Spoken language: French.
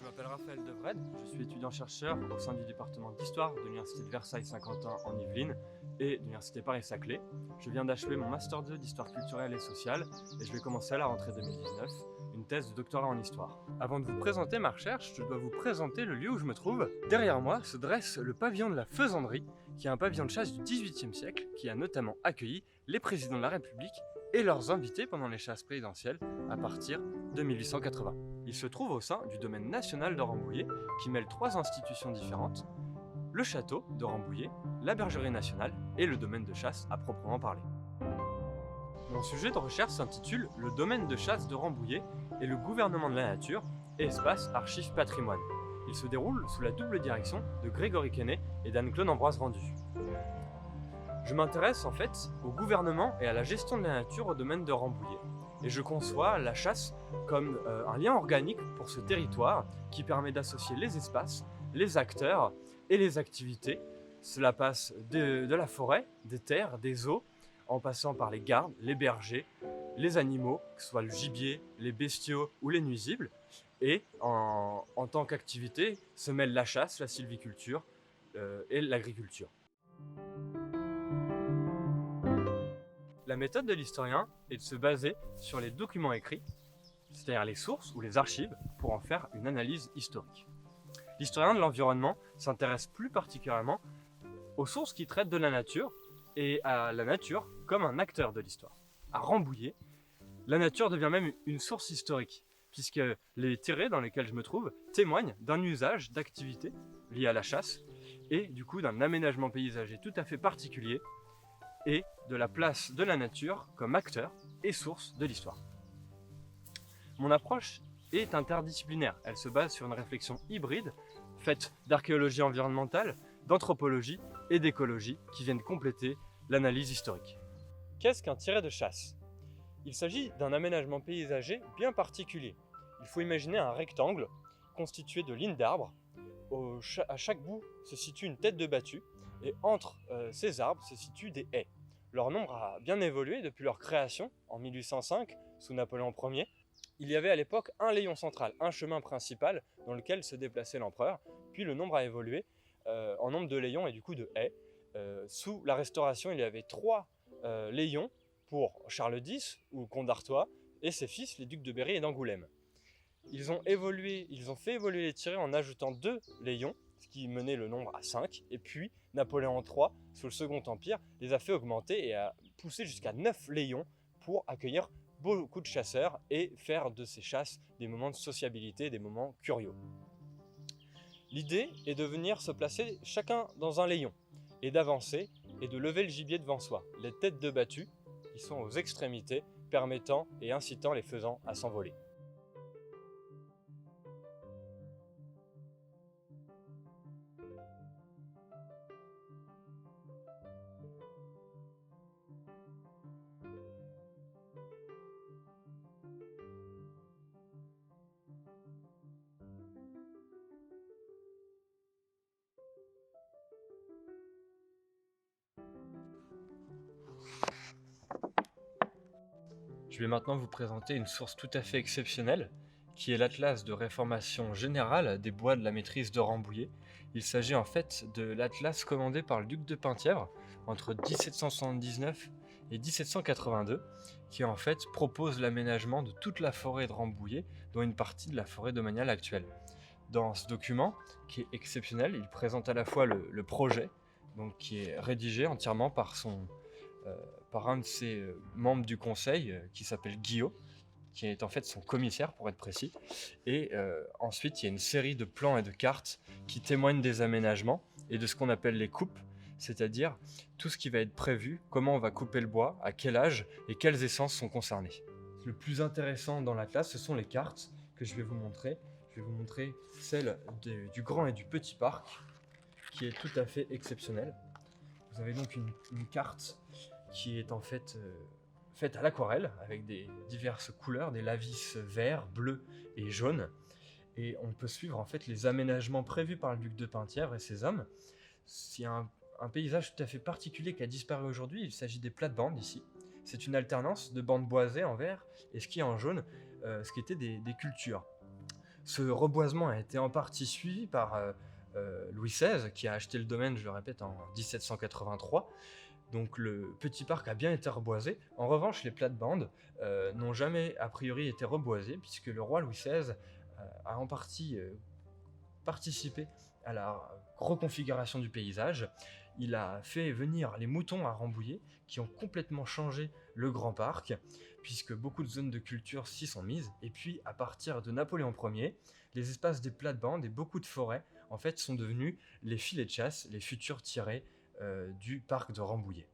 m'appelle Raphaël Devred, je suis étudiant-chercheur au sein du département d'Histoire de l'Université de Versailles-Saint-Quentin en Yvelines et de l'Université Paris-Saclay. Je viens d'achever mon Master 2 d'Histoire culturelle et sociale et je vais commencer à la rentrée 2019 une thèse de doctorat en Histoire. Avant de vous présenter ma recherche, je dois vous présenter le lieu où je me trouve. Derrière moi se dresse le pavillon de la Faisanderie, qui est un pavillon de chasse du XVIIIe siècle qui a notamment accueilli les présidents de la République et leurs invités pendant les chasses présidentielles à partir de 1880. Il se trouve au sein du domaine national de Rambouillet qui mêle 3 institutions différentes, le château de Rambouillet, la bergerie nationale et le domaine de chasse à proprement parler. Mon sujet de recherche s'intitule « Le domaine de chasse de Rambouillet et le gouvernement de la nature, espace, archives, patrimoine ». Il se déroule sous la double direction de Grégory Quesnay et d'Anne-Claude Ambroise Rendu. Je m'intéresse en fait au gouvernement et à la gestion de la nature au domaine de Rambouillet. Et je conçois la chasse comme un lien organique pour ce territoire qui permet d'associer les espaces, les acteurs et les activités. Cela passe de la forêt, des terres, des eaux, en passant par les gardes, les bergers, les animaux, que ce soit le gibier, les bestiaux ou les nuisibles. Et en tant qu'activité se mêlent la chasse, la sylviculture et l'agriculture. La méthode de l'historien est de se baser sur les documents écrits, c'est-à-dire les sources ou les archives, pour en faire une analyse historique. L'historien de l'environnement s'intéresse plus particulièrement aux sources qui traitent de la nature et à la nature comme un acteur de l'histoire. À Rambouillet, la nature devient même une source historique, puisque les terrets dans lesquels je me trouve témoignent d'un usage d'activités liées à la chasse et du coup d'un aménagement paysager tout à fait particulier et de la place de la nature comme acteur et source de l'histoire. Mon approche est interdisciplinaire. Elle se base sur une réflexion hybride faite d'archéologie environnementale, d'anthropologie et d'écologie qui viennent compléter l'analyse historique. Qu'est-ce qu'un tiret de chasse ? Il s'agit d'un aménagement paysager bien particulier. Il faut imaginer un rectangle constitué de lignes d'arbres. À chaque bout se situe une tête de battue et entre ces arbres se situent des haies. Leur nombre a bien évolué depuis leur création en 1805 sous Napoléon Ier. Il y avait à l'époque un layon central, un chemin principal dans lequel se déplaçait l'empereur. Puis le nombre a évolué en nombre de layons et du coup de haies. Sous la Restauration, il y avait 3 layons pour Charles X ou comte d'Artois et ses fils, les ducs de Berry et d'Angoulême. Ils ont fait évoluer les tirets en ajoutant 2 layons, ce qui menait le nombre à 5, et puis Napoléon III, sous le Second Empire, les a fait augmenter et a poussé jusqu'à 9 layons pour accueillir beaucoup de chasseurs et faire de ces chasses des moments de sociabilité, des moments curieux. L'idée est de venir se placer chacun dans un layon, et d'avancer et de lever le gibier devant soi, les têtes de battue qui sont aux extrémités, permettant et incitant les faisans à s'envoler. Je vais maintenant vous présenter une source tout à fait exceptionnelle, qui est l'Atlas de réformation générale des bois de la maîtrise de Rambouillet. Il s'agit en fait de l'Atlas commandé par le duc de Penthièvre entre 1779 et 1782, qui en fait propose l'aménagement de toute la forêt de Rambouillet, dont une partie de la forêt domaniale actuelle. Dans ce document, qui est exceptionnel, il présente à la fois le projet, donc qui est rédigé entièrement par un de ses membres du conseil qui s'appelle Guillot, qui est en fait son commissaire pour être précis. Et ensuite, il y a une série de plans et de cartes qui témoignent des aménagements et de ce qu'on appelle les coupes, c'est-à-dire tout ce qui va être prévu, comment on va couper le bois, à quel âge et quelles essences sont concernées. Le plus intéressant dans l'atlas, ce sont les cartes que je vais vous montrer. Je vais vous montrer celle du grand et du petit parc, qui est tout à fait exceptionnelle. Vous avez donc une carte qui est en fait faite à l'aquarelle avec des diverses couleurs, des lavis verts, bleus et jaunes. Et on peut suivre en fait les aménagements prévus par le duc de Penthièvre et ses hommes. Il y a un paysage tout à fait particulier qui a disparu aujourd'hui, il s'agit des plates-bandes ici. C'est une alternance de bandes boisées en vert et ce qui est en jaune, ce qui était des cultures. Ce reboisement a été en partie suivi par Louis XVI, qui a acheté le domaine, je le répète, en 1783. Donc le petit parc a bien été reboisé. En revanche, les plates-bandes n'ont jamais a priori été reboisées, puisque le roi Louis XVI a en partie participé à la reconfiguration du paysage. Il a fait venir les moutons à Rambouillet, qui ont complètement changé le grand parc, puisque beaucoup de zones de culture s'y sont mises. Et puis, à partir de Napoléon Ier, les espaces des plates-bandes et beaucoup de forêts, en fait, sont devenus les filets de chasse, les futurs tirets du parc de Rambouillet.